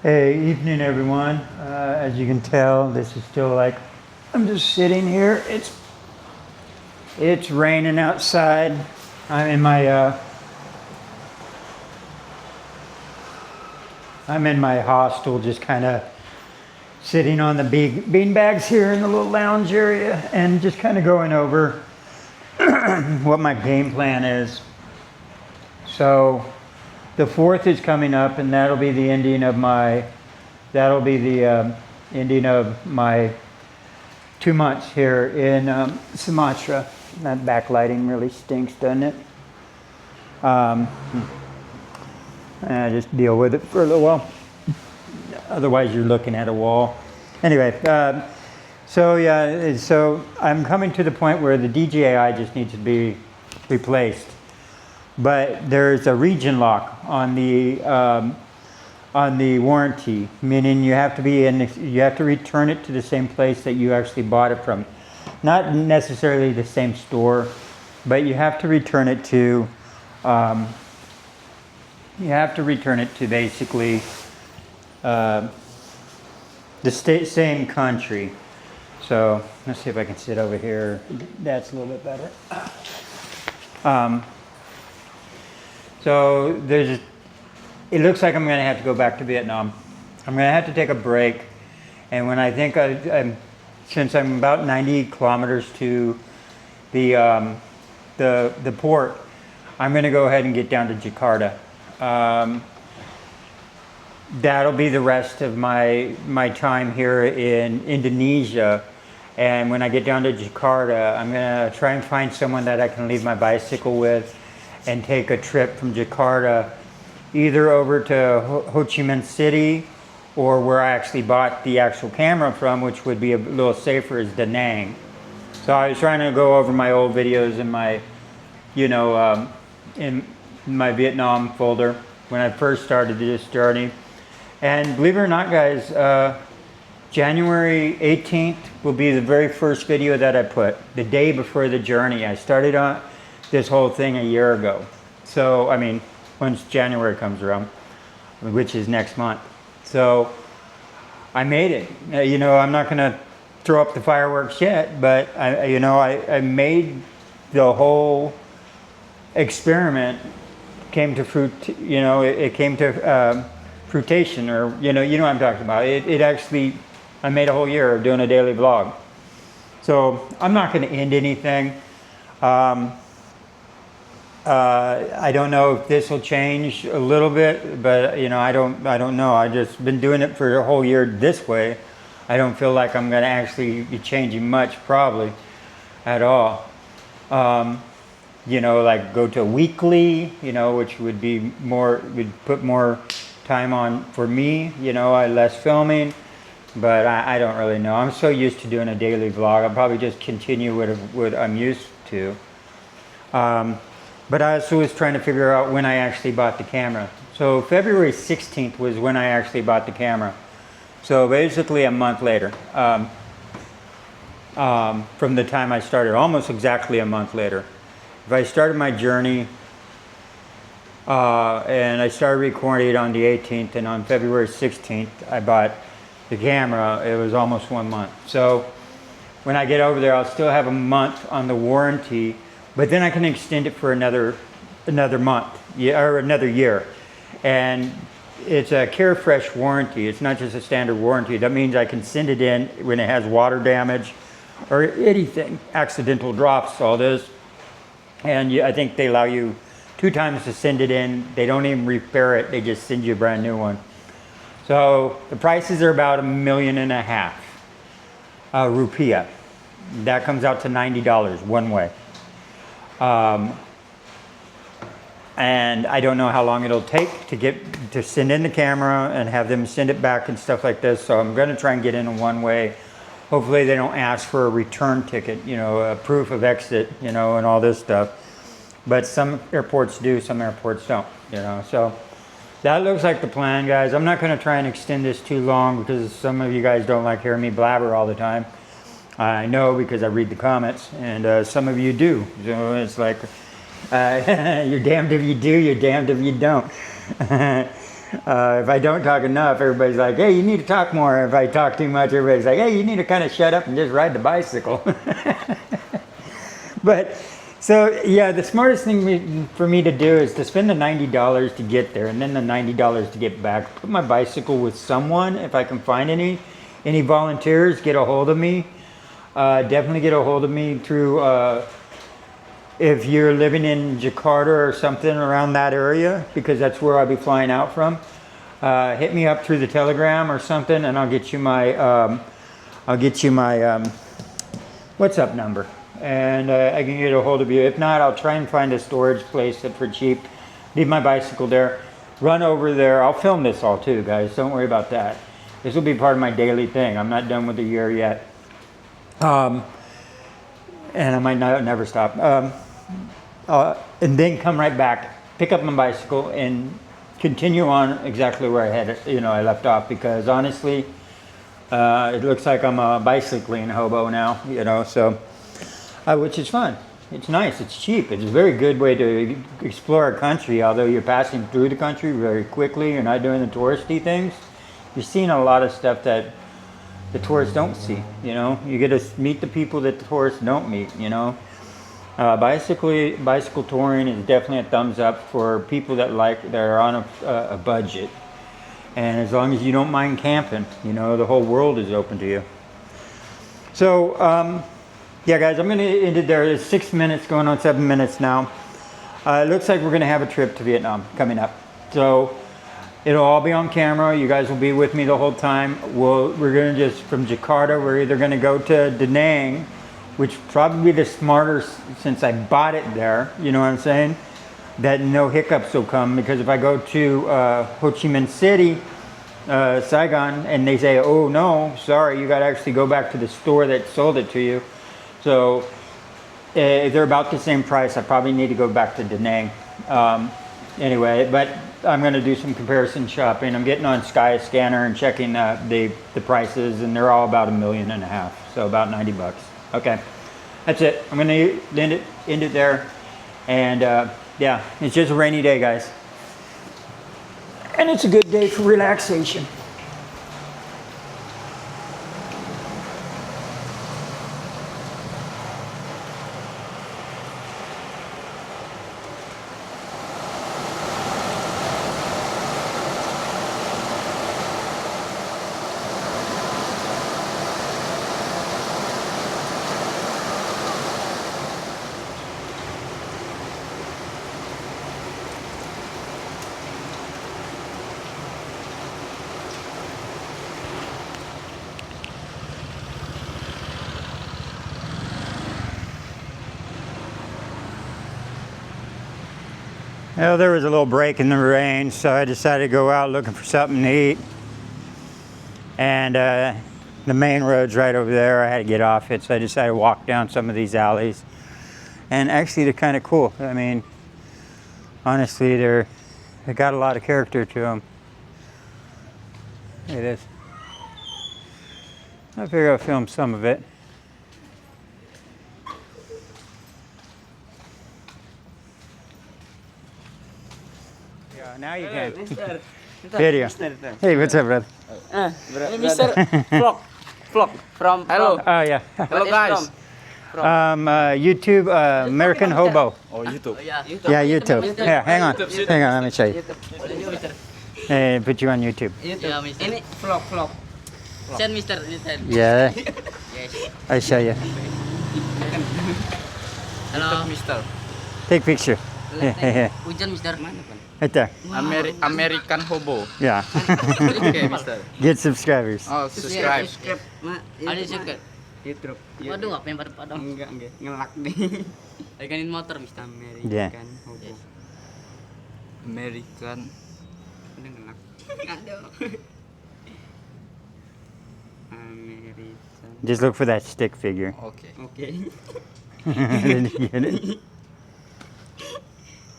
Hey, evening everyone. As you can tell, this is still like, I'm just sitting here. It's raining outside. I'm in my hostel, just kind of sitting on the big bean bags here in the little lounge area and just kind of going over what my game plan is. So the 4th is coming up, and that'll be the ending of my 2 months here in Sumatra. That backlighting really stinks, doesn't it? And I just deal with it for a little while. Otherwise, you're looking at a wall. Anyway, so I'm coming to the point where the DJI just needs to be replaced. But there's a region lock on the warranty, meaning you have to return it to the same place that you actually bought it from. Not necessarily the same store, but you have to return it to basically the same country. So let's see if I can sit over here. That's a little bit better. So it looks like I'm going to have to go back to Vietnam. I'm going to have to take a break. And when I think since I'm about 90 kilometers to the port, I'm going to go ahead and get down to Jakarta. That'll be the rest of my time here in Indonesia. And when I get down to Jakarta, I'm going to try and find someone that I can leave my bicycle with and take a trip from Jakarta either over to Ho Chi Minh City, or where I actually bought the actual camera from, which would be a little safer, is Da Nang. So I was trying to go over my old videos in my, in my Vietnam folder when I first started this journey. And believe it or not, guys, January 18th will be the very first video that I put, the day before the journey. I started on this whole thing a year ago. So, I mean, once January comes around, which is next month. So, I made it. I'm not gonna throw up the fireworks yet, but I made the whole experiment came to fruit, it came to fruition, or, you know what I'm talking about. It actually, I made a whole year of doing a daily vlog. So, I'm not gonna end anything. I don't know if this will change a little bit, but I don't know. I've just been doing it for a whole year this way. I don't feel like I'm going to actually be changing much, probably, at all. Like go to weekly, which would be would put more time on for me, less filming, but I don't really know. I'm so used to doing a daily vlog. I'll probably just continue what I'm used to. But I also was trying to figure out when I actually bought the camera. So February 16th was when I actually bought the camera. So basically a month later, from the time I started, almost exactly a month later. If I started my journey, and I started recording it on the 18th, and on February 16th, I bought the camera, it was almost 1 month. So when I get over there, I'll still have a month on the warranty, but then I can extend it for another month, or another year. And it's a Carefresh warranty. It's not just a standard warranty. That means I can send it in when it has water damage or anything, accidental drops, all this. And I think they allow you 2 times to send it in. They don't even repair it. They just send you a brand new one. So the prices are about $1.5 million rupiah. That comes out to $90 one way. And I don't know how long it'll take to send in the camera and have them send it back and stuff like this. So I'm going to try and get in one way. Hopefully they don't ask for a return ticket, a proof of exit, and all this stuff. But some airports do, some airports don't, So that looks like the plan, guys. I'm not going to try and extend this too long because some of you guys don't like hearing me blabber all the time. I know because I read the comments, and some of you do. So it's like, you're damned if you do, you're damned if you don't. If I don't talk enough, everybody's like, hey, you need to talk more. If I talk too much, everybody's like, hey, you need to kind of shut up and just ride the bicycle. But so yeah, the smartest thing for me to do is to spend the $90 to get there and then the $90 to get back. Put my bicycle with someone if I can find any. Any volunteers, get a hold of me. Definitely get a hold of me through if you're living in Jakarta or something around that area, because that's where I'll be flying out from. Hit me up through the Telegram or something, and I'll get you my WhatsApp number, and I can get a hold of you. If not, I'll try and find a storage place that for cheap. Leave my bicycle there. Run over there. I'll film this all too, guys. Don't worry about that. This will be part of my daily thing. I'm not done with the year yet. And I might not never stop. And then come right back, pick up my bicycle, and continue on exactly where I left off. Because honestly, it looks like I'm a bicycling hobo now. So which is fun. It's nice. It's cheap. It's a very good way to explore a country. Although you're passing through the country very quickly, you're not doing the touristy things. You're seeing a lot of stuff that the tourists don't see. You get to meet the people that the tourists don't meet. Bicycle touring is definitely a thumbs up for people that are on a budget, and as long as you don't mind camping, the whole world is open to you. So yeah, guys, I'm going to end it there. It's 6 minutes, going on 7 minutes now. It looks like we're going to have a trip to Vietnam coming up. So it'll all be on camera. You guys will be with me the whole time. We're going to from Jakarta, we're either going to go to Da Nang, which probably the smarter since I bought it there, you know what I'm saying? That no hiccups will come, because if I go to Ho Chi Minh City, Saigon, and they say, oh no, sorry, you got to actually go back to the store that sold it to you. So if they're about the same price, I probably need to go back to Da Nang. Anyway, but I'm going to do some comparison shopping. I'm getting on Skyscanner and checking the prices, and they're all about $1.5 million, so about $90. Okay, that's it. I'm going to end it there, and yeah, it's just a rainy day, guys, and it's a good day for relaxation. Well, there was a little break in the rain, so I decided to go out looking for something to eat. And the main road's right over there. I had to get off it, so I decided to walk down some of these alleys. And actually, they're kind of cool. I mean, honestly, they got a lot of character to them. Look at this. I figure I'll film some of it. Now you can. Video. Hey, what's up, brother? Mr. Vlog from. Hello. Oh yeah. Hello guys. YouTube, American Hobo. Oh YouTube. Yeah, YouTube. Yeah, hang on. Hang on, let me show you. Hey, put you on YouTube. Yeah, Mr. Ini vlog. Send Mr. Yeah. Yes. I show you. Hello, Mr. Take picture. Hujan, Mr. Right there. American Hobo. Yeah. Okay, Mr. Get subscribers. Oh, subscribe. Ada juga YouTube. waduh apa yang pada padang Enggak. Ngelak nih. peganin motor Mister Yeah. American Hobo. American. Udah ngelak. ada American. Just look for that stick figure. Okay. Did you get it?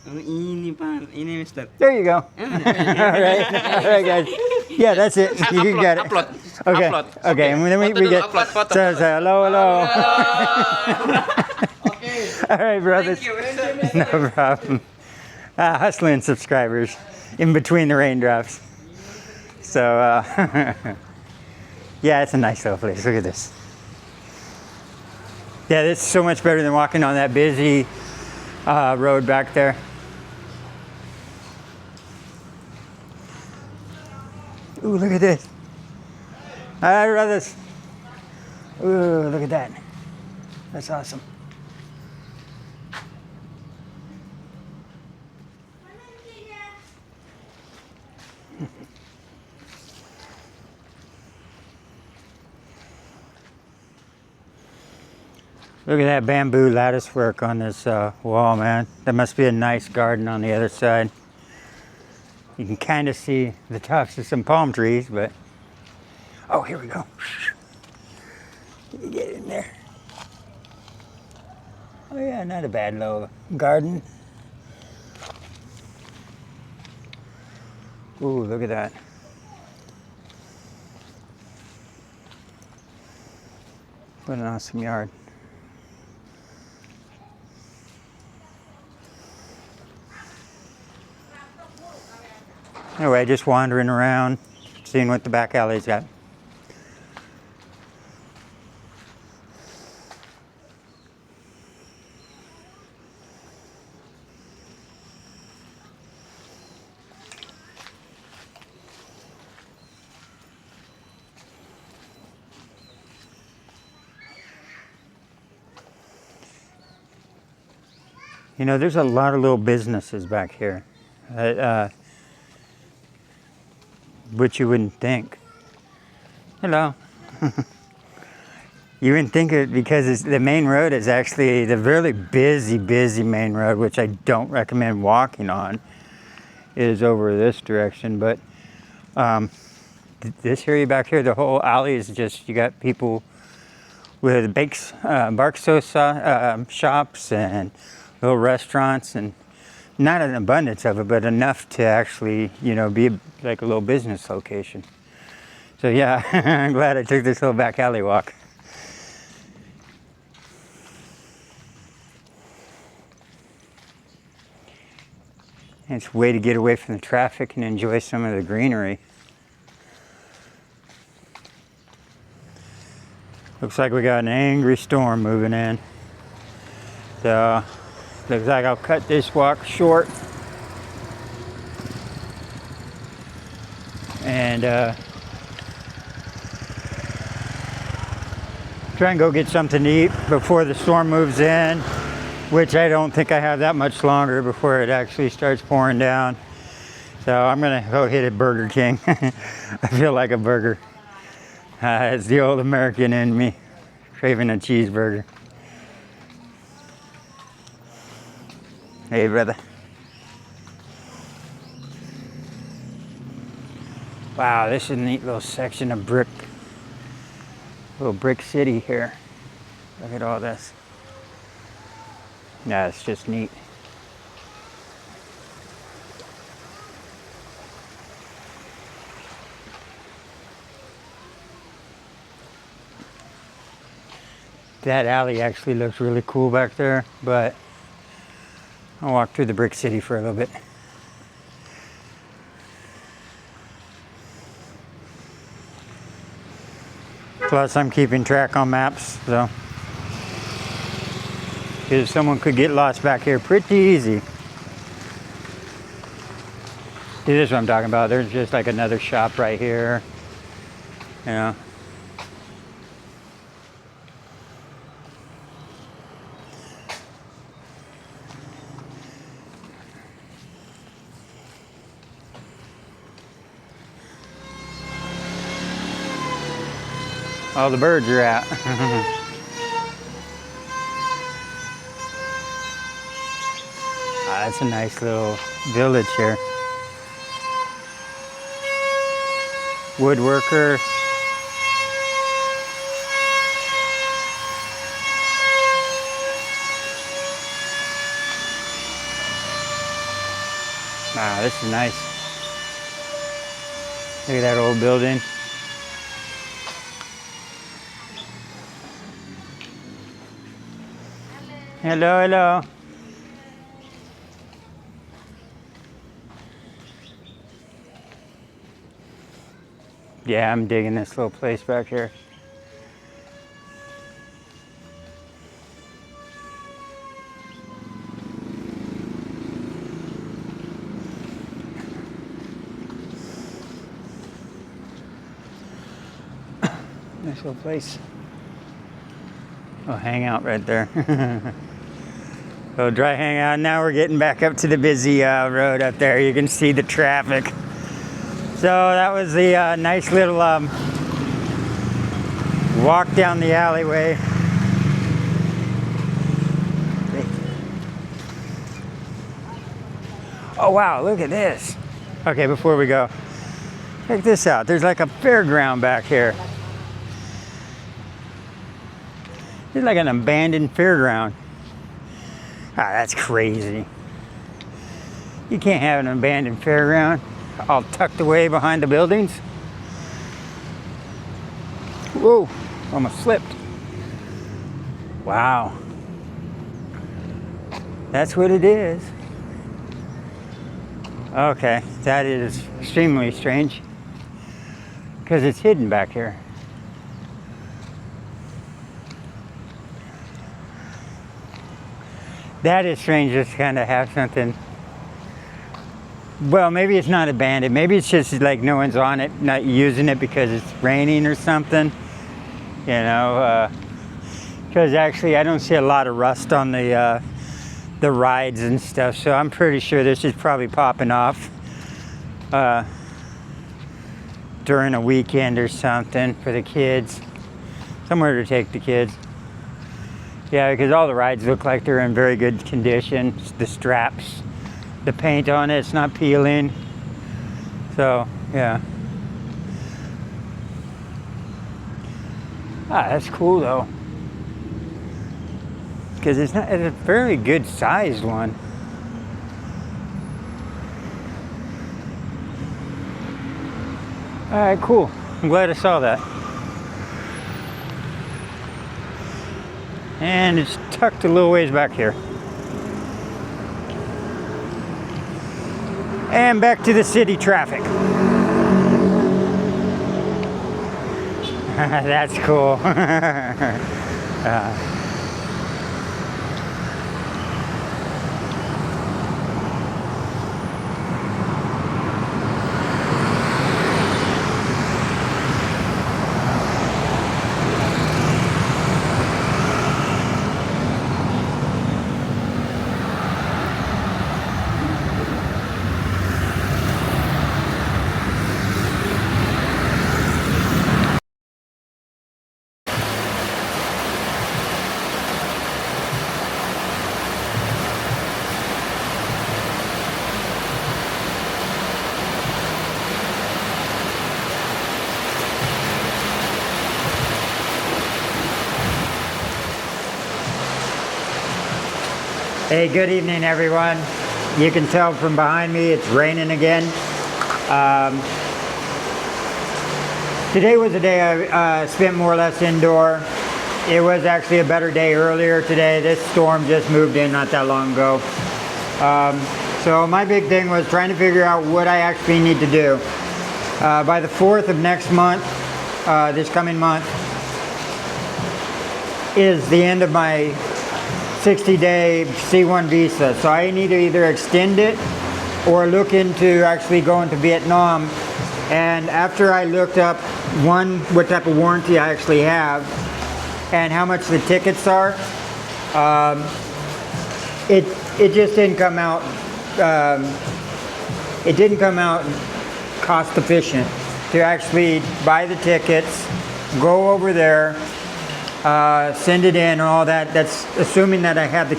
Ini Pak, ini Mister. There you go. All right, guys. Yeah, that's it. You can get it. Upload. Okay. Upload. Okay. And then we get. Foto. So hello. okay All right, brothers. Thank you. No problem. Hustling subscribers. in between the raindrops. So, yeah, it's a nice little place. Look at this. Yeah, this is so much better than walking on that busy road back there. Ooh, look at this. I love this. Ooh, look at that. That's awesome. Look at that bamboo lattice work on this wall, man. That must be a nice garden on the other side. You can kind of see the tops of some palm trees, but... Oh, here we go. Get in there. Oh yeah, not a bad little garden. Ooh, look at that. What an awesome yard. Anyway, just wandering around, seeing what the back alley's got. You know, there's a lot of little businesses back here, which you wouldn't think. Hello. You wouldn't think it because the main road is actually the really busy main road, which I don't recommend walking on, is over this direction. But this area back here, the whole alley is just, you got people with bark soda shops and little restaurants, and not an abundance of it, but enough to actually, you know, be like a little business location. So yeah, I'm glad I took this little back alley walk. And it's a way to get away from the traffic and enjoy some of the greenery. Looks like we got an angry storm moving in. So, looks like I'll cut this walk short. And try and go get something to eat before the storm moves in, which I don't think I have that much longer before it actually starts pouring down. So I'm gonna go hit a Burger King. I feel like a burger. It's the old American in me, craving a cheeseburger. Hey, brother. Wow, this is a neat little section of little brick city here. Look at all this. Yeah, it's just neat. That alley actually looks really cool back there, but I'll walk through the brick city for a little bit. Plus, I'm keeping track on maps, so because someone could get lost back here pretty easy. See, this is what I'm talking about. There's just like another shop right here, you know. All the birds are out. That's a nice little village here. Woodworker. Wow, this is nice. Look at that old building. Hello, hello. Yeah, I'm digging this little place back here. Nice little place. Oh, hang out right there. So dry hangout. Now we're getting back up to the busy road up there. You can see the traffic. So that was the nice little walk down the alleyway. Oh wow, look at this. Okay, before we go, check this out. There's like a fairground back here. There's like an abandoned fairground. Ah, that's crazy. You can't have an abandoned fairground all tucked away behind the buildings. Whoa, almost slipped. Wow. That's what it is. Okay, that is extremely strange because it's hidden back here. That is strange just to kind of have something. Well, maybe it's not abandoned. Maybe it's just like no one's on it, not using it because it's raining or something. You know, because actually I don't see a lot of rust on the rides and stuff. So I'm pretty sure this is probably popping off during a weekend or something for the kids. Somewhere to take the kids. Yeah, because all the rides look like they're in very good condition. The straps, the paint on it, it's not peeling. So, yeah. Ah, that's cool though. Because it's a very good sized one. All right, cool. I'm glad I saw that. And it's tucked a little ways back here. And back to the city traffic. That's cool. Hey, good evening everyone. You can tell from behind me it's raining again. Today was a day I spent more or less indoor. It was actually a better day earlier today. This storm just moved in not that long ago. So my big thing was trying to figure out what I actually need to do. By the 4th of next month, this coming month, is the end of my 60-day C1 visa. So I need to either extend it or look into actually going to Vietnam. And after I looked up, one, what type of warranty I actually have and how much the tickets are, it just didn't come out, it didn't come out cost efficient to actually buy the tickets, go over there, send it in and all that. That's assuming that I have the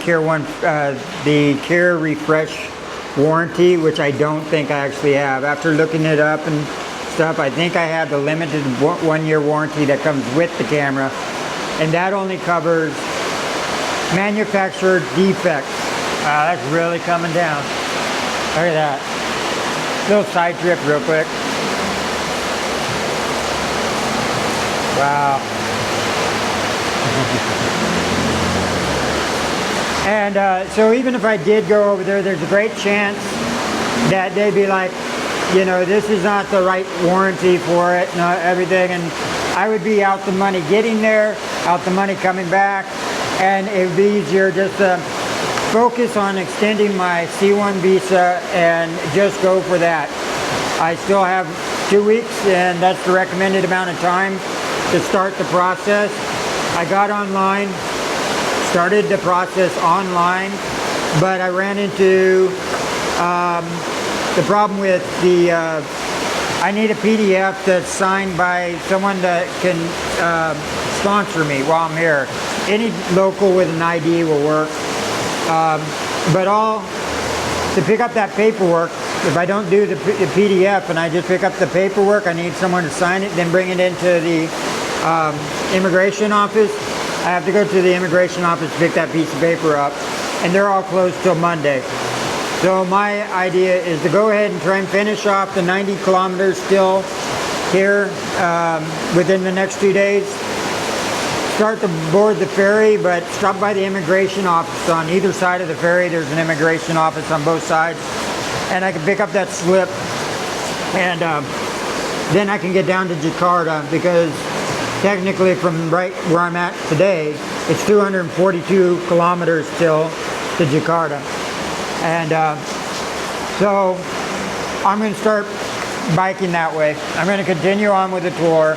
the Care Refresh warranty, which I don't think I actually have. After looking it up and stuff, I think I have the limited 1-year warranty that comes with the camera, and that only covers manufacturer defects. That's really coming down. Look at that. Little side trip real quick. Wow. And so even if I did go over there, there's a great chance that they'd be like, you know, this is not the right warranty for it and everything. And I would be out the money getting there, out the money coming back, and it would be easier just to focus on extending my C1 visa and just go for that. I still have 2 weeks, and that's the recommended amount of time to start the process. I got online, started the process online, but I ran into the problem with the, I need a PDF that's signed by someone that can sponsor me while I'm here. Any local with an ID will work. But to pick up that paperwork, if I don't do the PDF and I just pick up the paperwork, I need someone to sign it, then bring it into the immigration office. I have to go to the immigration office to pick that piece of paper up, and they're all closed till Monday. So my idea is to go ahead and try and finish off the 90 kilometers still here within the next 2 days. Start to board the ferry, but stop by the immigration office on either side of the ferry. There's an immigration office on both sides, and I can pick up that slip, and then I can get down to Jakarta, because technically from right where I'm at today, it's 242 kilometers still to Jakarta. And so I'm going to start biking that way. I'm going to continue on with the tour.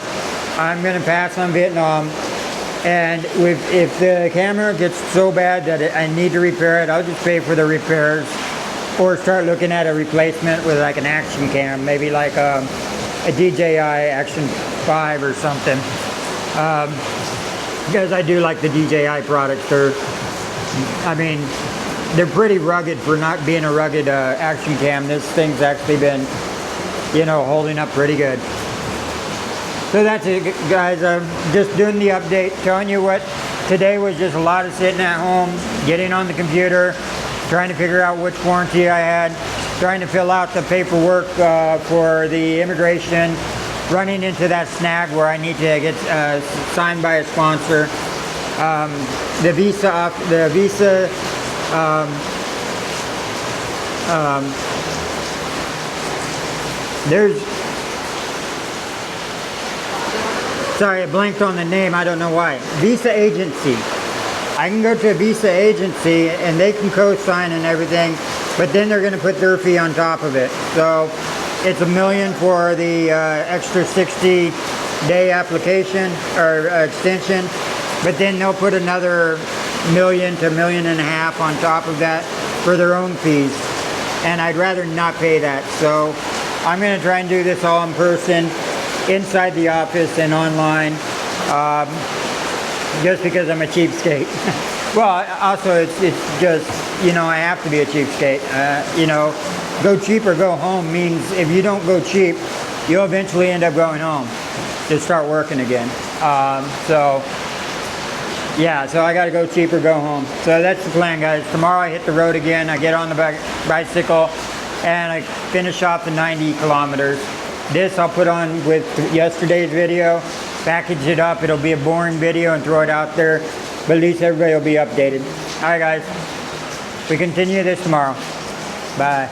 I'm going to pass on Vietnam. And if the camera gets so bad that I need to repair it, I'll just pay for the repairs, or start looking at a replacement with like an action cam, maybe like a DJI Action 5 or something. Because I do like the DJI products. They're pretty rugged for not being a rugged action cam. This thing's actually been, holding up pretty good. So that's it, guys. I'm just doing the update, telling you what today was. Just a lot of sitting at home, getting on the computer, trying to figure out which warranty I had, trying to fill out the paperwork for the immigration, running into that snag where I need to get signed by a sponsor. The visa, sorry, I blanked on the name, I don't know why. Visa agency. I can go to a visa agency and they can co-sign and everything, but then they're going to put their fee on top of it. So it's $1 million for the extra 60-day application or extension, but then they'll put another $1 million to $1.5 million on top of that for their own fees. And I'd rather not pay that. So I'm going to try and do this all in person, inside the office and online, just because I'm a cheapskate. Well, also it's just, I have to be a cheapskate. Go cheap or go home means if you don't go cheap, you'll eventually end up going home to start working again. So I got to go cheap or go home. So that's the plan, guys. Tomorrow I hit the road again. I get on the bicycle and I finish off the 90 kilometers. This I'll put on with yesterday's video, package it up. It'll be a boring video and throw it out there, but at least everybody will be updated. All right, guys. We continue this tomorrow. Bye.